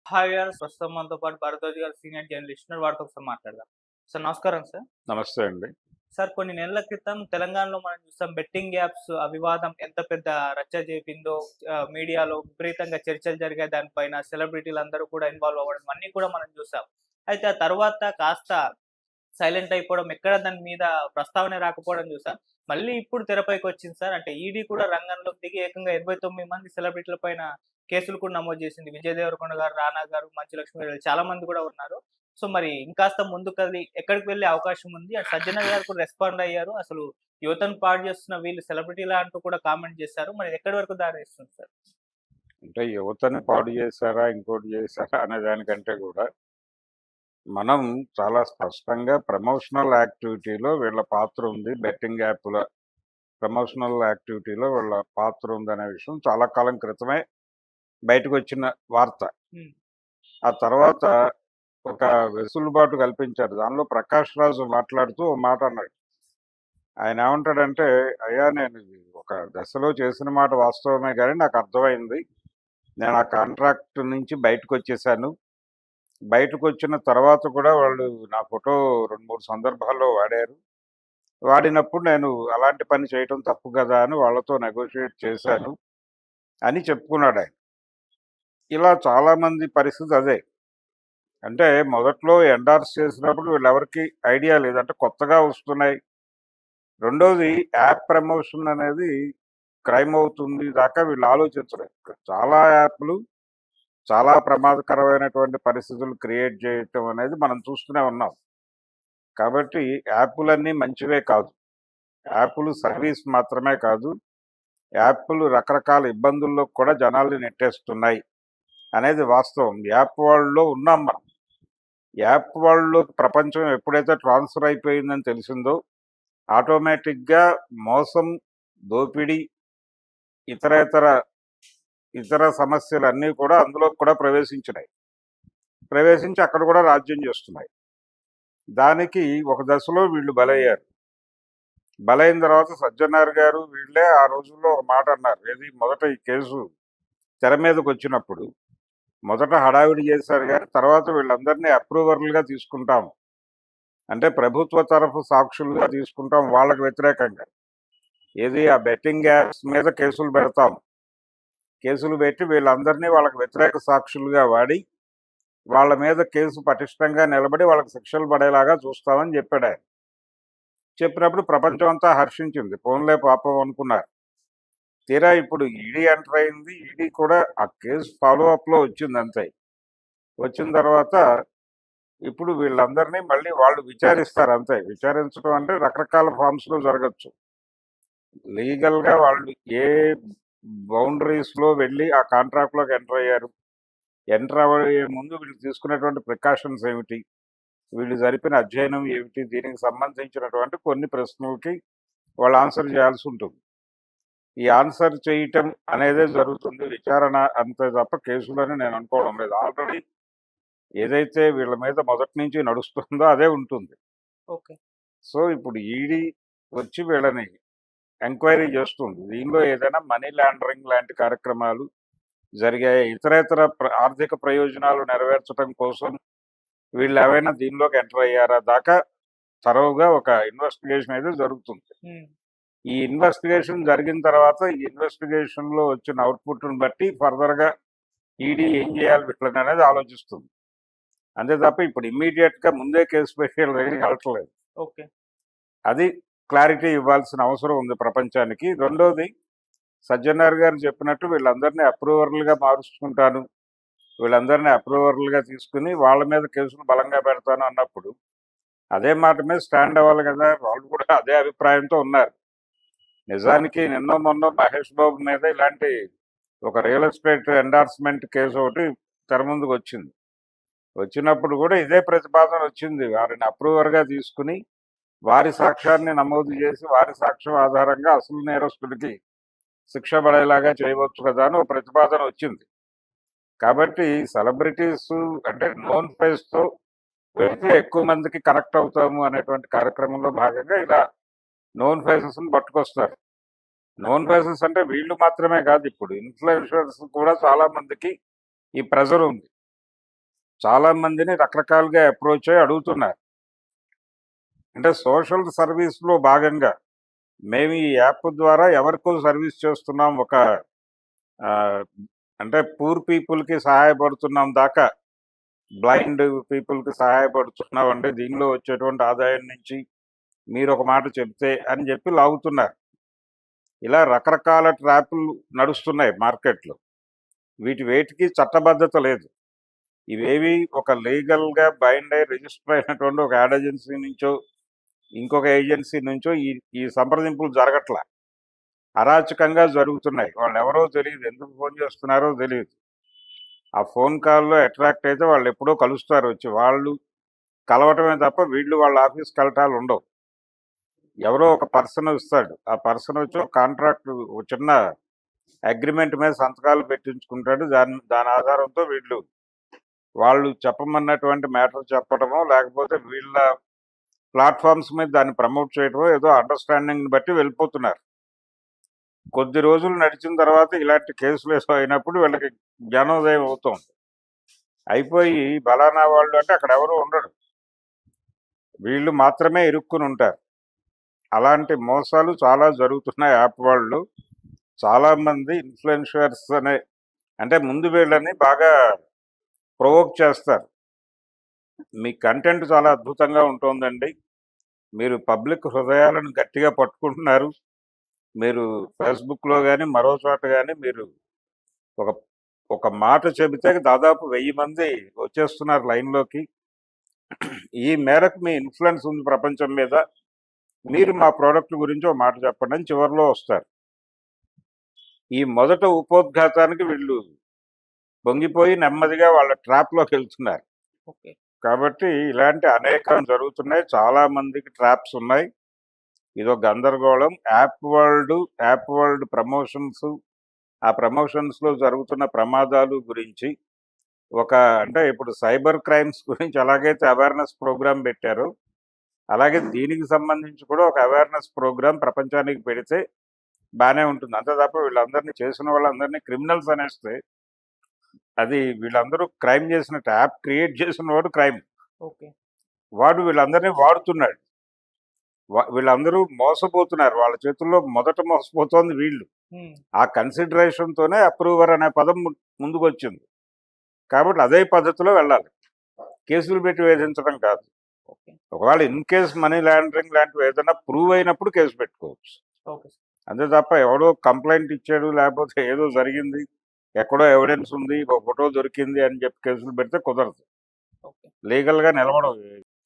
Hi viewers. ప్రస్తుతం మనతో పాటు భారద్వాజ్ గారు సీనియర్ జర్నలిస్ట్ ఉన్నారు. వారితో ఒకసారి మాట్లాడదాం. సార్ నమస్కారం సార్. నమస్తే అండి. సార్ కొన్ని నెలల క్రితం తెలంగాణలో మనం చూసాం బెట్టింగ్ యాప్స్ వివాదం ఎంత పెద్ద రచ్చ చేపిందో మీడియాలో విపరీతంగా చర్చలు జరిగాయి దానిపైన. సెలబ్రిటీలందరూ కూడా ఇన్వాల్వ్ అవ్వడం అన్నీ కూడా మనం చూసాం. అయితే ఆ తర్వాత కాస్త సైలెంట్ అయిపోవడం, ఎక్కడ దాని మీద ప్రస్తావనే రాకపోవడం చూసాం. మళ్ళీ ఇప్పుడు తెరపైకొచ్చింది సార్. అంటే ఈడీ కూడా రంగంలోకి దిగి ఏకంగా 89 మంది సెలబ్రిటీల పైన కేసులు కూడా నమోదు చేసింది. విజయ్ దేవరకొండ గారు, రానా గారు, మంచు లక్ష్మి గారు చాలా మంది కూడా ఉన్నారు. సో, మరి ఇంకాస్త ముందుకది ఎక్కడికి వెళ్ళే అవకాశం ఉంది. అటు సజ్జన గారు కూడా రెస్పాండ్ అయ్యారు. అసలు యువతను పాడు చేస్తున్న వీళ్ళు సెలబ్రిటీలా అంటూ కూడా కామెంట్ చేశారు. మరి ఎక్కడి వరకు దారిస్తుంది సార్? అంటే యువతని పాడు చేశారా, ఇంకోటి చేశారా అనే దానికంటే కూడా మనం చాలా స్పష్టంగా ప్రమోషనల్ యాక్టివిటీలో వీళ్ళ పాత్ర ఉంది. బెట్టింగ్ యాప్‌ల ప్రమోషనల్ యాక్టివిటీలో వీళ్ళ పాత్ర ఉందనే విషయం చాలా కాలం క్రితమే బయటకొచ్చిన వార్త. హ్మ్. ఆ తర్వాత ఒక వెసులుబాటు కల్పించారు. దానిలో 'ప్రకాష్ రాజు' మాట్లాడుతూ ఓ మాట అన్నాడు. ఆయన ఏమంటాడంటే, "అయ్యా నేను ఇది ఒక దశలో చేసిన మాట వాస్తవమే గానీ నాకు అర్థమైంది. నేను ఆ కాంట్రాక్ట్ నుంచి బయటకొచ్చేసాను. బయటకొచ్చిన తర్వాత కూడా వాళ్ళు నా ఫోటో 2, 3 సందర్భాల్లో వాడారు. వాడినప్పుడు నేను అలాంటి పని చేయటం తప్పు కదా అని వాళ్ళతో నెగోషియేట్ చేశాను" అని చెప్పుకున్నాడాయన. ఇలా చాలామంది పరిస్థితి అదే. అంటే మొదట్లో ఎండార్స్ చేసినప్పుడు వీళ్ళెవరికీ ఐడియా లేదు. అంటే కొత్తగా వస్తున్నాయి. రెండోది యాప్ ప్రమోషన్ అనేది క్రైమ్ అవుతుంది దాకా వీళ్ళు ఆలోచించలేదు. చాలా యాప్‌లు చాలా ప్రమాదకరమైనటువంటి పరిస్థితులు క్రియేట్ చేయటం అనేది మనం చూస్తూనే ఉన్నాం. కాబట్టి యాపులన్నీ మంచివే కాదు. యాపులు సర్వీస్ మాత్రమే కాదు. యాపులు రకరకాల ఇబ్బందుల్లోకి కూడా జనాల్ని నెట్టేస్తున్నాయి అనేది వాస్తవం. యాప్ వరల్డ్‌లో ఉన్నాం మనం. యాప్ వరల్డ్‌లోకి ప్రపంచం ఎప్పుడైతే ట్రాన్స్‌ఫర్ అయిపోయిందని తెలిసిందో ఆటోమేటిక్‌గా మోసం, దోపిడీ, ఇతరేతర ఇతర సమస్యలన్నీ కూడా అందులోకి కూడా ప్రవేశించినాయి. ప్రవేశించి అక్కడ కూడా రాజ్యం చేస్తున్నాయి. దానికి ఒక దశలో వీళ్ళు బలయ్యారు. బలైన తర్వాత సజ్జనార్ గారు వీళ్ళే ఆ రోజుల్లో ఒక మాట అన్నారు. ఏది మొదట ఈ కేసు తెర మీదకొచ్చినప్పుడు మొదట హడావిడి చేశారు గానీ తర్వాత వీళ్ళందరినీ అప్రూవర్లుగా తీసుకుంటాం. అంటే ప్రభుత్వ తరఫు సాక్షులుగా తీసుకుంటాం వాళ్ళకి వ్యతిరేకంగా. ఏది ఆ బెట్టింగ్ యాప్స్ మీద కేసులు పెడతాం. కేసులు పెట్టి వీళ్ళందరినీ వాళ్ళకి వ్యతిరేక సాక్షులుగా వాడి వాళ్ళ మీద కేసు పటిష్టంగా నిలబడి వాళ్ళకి శిక్షలు పడేలాగా చూస్తామని చెప్పాడాయన. చెప్పినప్పుడు ప్రపంచం అంతా హర్షించింది. పోన్లే పాపం అనుకున్నారు. తీరా ఇప్పుడు ఈడీ ఎంటర్ అయింది. ఈడీ కూడా ఆ కేసు ఫాలో అప్‌లో వచ్చింది అంతే. వచ్చిన తర్వాత ఇప్పుడు వీళ్ళందరినీ మళ్ళీ వాళ్ళు విచారిస్తారు అంతే. విచారించడం అంటే రకరకాల ఫార్మ్స్‌లో జరగొచ్చు. లీగల్‌గా వాళ్ళు ఏ బౌండరీస్‌లో వెళ్ళి ఆ కాంట్రాక్ట్‌లోకి ఎంటర్ అయ్యారు. ఎంటర్ అవ్వే ముందు వీళ్ళు తీసుకున్నటువంటి ప్రికాషన్స్ ఏమిటి? వీళ్ళు జరిపిన అధ్యయనం ఏమిటి? దీనికి సంబంధించినటువంటి కొన్ని ప్రశ్నలకి వాళ్ళు ఆన్సర్ చేయాల్సి ఉంటుంది. ఈ ఆన్సర్ చేయటం అనేదే జరుగుతుంది విచారణ అంతే తప్ప కేసులని నేను అనుకోవడం లేదు. ఆల్రెడీ ఏదైతే వీళ్ళ మీద మొదటి నుంచి నడుస్తుందో అదే ఉంటుంది. ఓకే. సో ఇప్పుడు ఈడీ వచ్చి వీళ్ళని ఎంక్వైరీ చేస్తుంది. దీనిలో ఏదైనా మనీ లాండరింగ్ లాంటి కార్యక్రమాలు జరిగాయి, ఇతరేతర ఆర్థిక ప్రయోజనాలు నెరవేర్చడం కోసం వీళ్ళు ఏవైనా దీనిలోకి ఎంటర్ అయ్యారా దాకా తరోగా ఒక ఇన్వెస్టిగేషన్ అయితే జరుగుతుంది. హ్మ్. ఈ ఇన్వెస్టిగేషన్ జరిగిన తర్వాత ఈ ఇన్వెస్టిగేషన్‌లో వచ్చిన అవుట్‌పుట్‌ని బట్టి ఫర్దర్‌గా ఈడీ ఏం చేయాలి వీళ్ళని అనేది ఆలోచిస్తుంది. అంతే తప్ప ఇప్పుడు ఇమ్మీడియేట్‌గా ముందే కేసు పెట్టి వీళ్ళని వెళ్ళట్లేదు. ఓకే. అది క్లారిటీ ఇవ్వాల్సిన అవసరం ఉంది ప్రపంచానికి. రెండోది సజ్జనార్ గారు చెప్పినట్టు వీళ్ళందరినీ అప్రూవర్లుగా మారుస్తుంటాను. వీళ్ళందరినీ అప్రూవర్లుగా తీసుకుని వాళ్ళ మీద కేసులు బలంగా పెడతాను అన్నప్పుడు అదే మాట మీద స్టాండ్ అవ్వాలి కదా! వాళ్ళు కూడా అదే అభిప్రాయంతో ఉన్నారు. నిజానికి నిన్నో మొన్నో మహేష్ బాబు మీద ఇలాంటి ఒక రియల్ ఎస్టేట్ ఎండార్స్‌మెంట్ కేసు ఒకటి తెర ముందుకొచ్చింది. వచ్చినప్పుడు కూడా ఇదే ప్రతిపాదన వచ్చింది. వారిని అప్రూవర్‌గా తీసుకుని వారి సాక్ష్యాన్ని నమోదు చేసి వారి సాక్ష్యం ఆధారంగా అసలు నేరస్తుడికి శిక్ష పడేలాగా చేయవచ్చు కదా అని ఒక ప్రతిపాదన వచ్చింది. కాబట్టి సెలబ్రిటీస్ అంటే నోన్ ఫేస్‌తో వెళ్తే ఎక్కువ మందికి కనెక్ట్ అవుతాము అనేటువంటి కార్యక్రమంలో భాగంగా ఇలా నోన్ ఫేసెస్‌ని పట్టుకొస్తారు. నోన్ ఫేసెస్ అంటే వీళ్ళు మాత్రమే కాదు, ఇప్పుడు ఇన్‌ఫ్లుయెన్సర్స్ కూడా చాలా మందికి ఈ ప్రెషర్ ఉంది. చాలా మందిని రకరకాలుగా అప్రోచ్ అయ్యి అడుగుతున్నారు. అంటే సోషల్ సర్వీస్‌లో భాగంగా మేము ఈ యాప్ ద్వారా ఎవరికో సర్వీస్ చేస్తున్నాం. ఒక ఆహ్, అంటే పూర్ పీపుల్‌కి సహాయపడుతున్నాం దాకా బ్లైండ్ పీపుల్‌కి సహాయపడుతున్నాం అంటే దీనిలో వచ్చేటువంటి ఆదాయం నుంచి మీరొక మాట చెప్తే అని చెప్పి లాగుతున్నారు. ఇలా రకరకాల ట్రాపులు నడుస్తున్నాయి మార్కెట్‌లో. వేటికి చట్టబద్ధత లేదు. ఇవేవి ఒక లీగల్‌గా బైండ్ అయ్యి రిజిస్టర్ అయినటువంటి ఒక యాడ్ ఏజెన్సీ నుంచో, ఇంకొక ఏజెన్సీ నుంచో ఈ ఈ సంప్రదింపులు జరగట్ల. అరాచకంగా జరుగుతున్నాయి. వాళ్ళెవరో తెలీదు. ఎందుకు ఫోన్ చేస్తున్నారో తెలీదు. ఆ ఫోన్ కాల్‌లో అట్రాక్ట్ అయితే వాళ్ళెప్పుడో కలుస్తారు వచ్చి. వాళ్ళు కలవటమే తప్ప వీళ్ళు వాళ్ళ ఆఫీస్‌కెళ్ళటాలుండవు. ఎవరో ఒక పర్సన్ వస్తాడు. ఆ పర్సన్ వచ్చి ఒక కాంట్రాక్ట్ ఒక చిన్న అగ్రీమెంట్ మీద సంతకాలు పెట్టించుకుంటాడు. దాని ఆధారంతో వాళ్ళు చెప్పమన్నటువంటి మ్యాటర్ చెప్పడమో, లేకపోతే వీళ్ళ ప్లాట్‌ఫార్మ్స్ మీద దాన్ని ప్రమోట్ చేయడమో ఏదో అండర్‌స్టాండింగ్‌ని బట్టి వెళ్ళిపోతున్నారు. కొద్ది రోజులు నడిచిన తర్వాత ఇలాంటి కేసులు ఏసో అయినప్పుడు వీళ్ళకి జ్ఞానోదయం అవుతోంది. అయిపోయి ఫలానా వాళ్ళు అంటే అక్కడ ఎవరు ఉండడు. వీళ్ళు మాత్రమే ఇరుక్కుని ఉంటారు. అలాంటి మోసాలు చాలా జరుగుతున్నాయి యాప్ వాళ్ళు. చాలామంది ఇన్‌ఫ్లుయెన్షియర్స్ అంటే ముందు వీళ్ళని బాగా ప్రొవోక్ చేస్తారు. మీ కంటెంట్ చాలా అద్భుతంగా ఉంటోందండి. మీరు పబ్లిక్ హృదయాలను గట్టిగా పట్టుకుంటున్నారు. మీరు ఫేస్‌బుక్‌లో గాని, మరో చోట గాని మీరు ఒక ఒక మాట చెబితే దాదాపు 1000 మంది వచ్చేస్తున్నారు లైన్‌లోకి. ఈ మేరకు మీ ఇన్‌ఫ్లుయెన్స్ ఉంది ప్రపంచం మీద. మీరు మా ప్రొడక్ట్ గురించి ఒక మాట చెప్పండి అని చివరిలో వస్తారు. ఈ మొదట ఉపోద్ఘాతానికి వీళ్ళు పొంగిపోయి నెమ్మదిగా వాళ్ళ ట్రాప్‌లోకెళ్తున్నారు. ఓకే. కాబట్టి ఇలాంటి అనేకం జరుగుతున్నాయి. చాలా మందికి ట్రాప్స్ ఉన్నాయి. ఇదో గందరగోళం. యాప్ వరల్డ్ ప్రమోషన్స్, ఆ ప్రమోషన్స్‌లో జరుగుతున్న ప్రమాదాలు గురించి అంటే ఇప్పుడు సైబర్ క్రైమ్స్ గురించి ఎలాగైతే అవేర్‌నెస్ ప్రోగ్రామ్ పెట్టారో, అలాగే దీనికి సంబంధించి కూడా ఒక అవేర్‌నెస్ ప్రోగ్రామ్ ప్రపంచానికి పెడితే బానే ఉంటుంది. అంతే తప్ప వీళ్ళందరినీ చేసిన వాళ్ళందరినీ క్రిమినల్స్ అనేస్తే అది వీళ్ళందరూ క్రైమ్ చేసినట్టు. యాప్ క్రియేట్ చేసినవాడు క్రైమ్. ఓకే. వాడు వీళ్ళందరినీ వాడుతున్నాడు. వీళ్ళందరూ మోసపోతున్నారు. వాళ్ళ చేతుల్లో మొదట మోసపోతోంది వీళ్ళు. హ్మ్. ఆ కన్సిడరేషన్‌తోనే అప్రూవర్ అనే పదం ముందుకొచ్చింది. కాబట్టి అదే పద్ధతిలో వెళ్ళాలి. కేసులు పెట్టి వేధించడం కాదు. ఓకే. ఒకవేళ ఇన్ కేస్ మనీ లాండరింగ్ లాంటివి ఏదైనా ప్రూవ్ అయినప్పుడు కేసు పెట్టుకోవచ్చు. Okay sir. అంతే తప్ప ఎవడో కంప్లెయింట్ ఇచ్చాడు, లేకపోతే ఏదో జరిగింది, ఎక్కడో ఎవిడెన్స్ ఉంది, ఒక ఫోటో దొరికింది అని చెప్పి కేసులు పెడితే కుదరదు. ఓకే. లీగల్‌గా నిలబడవు.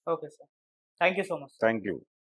Okay sir. Thank you so much sir. Thank you.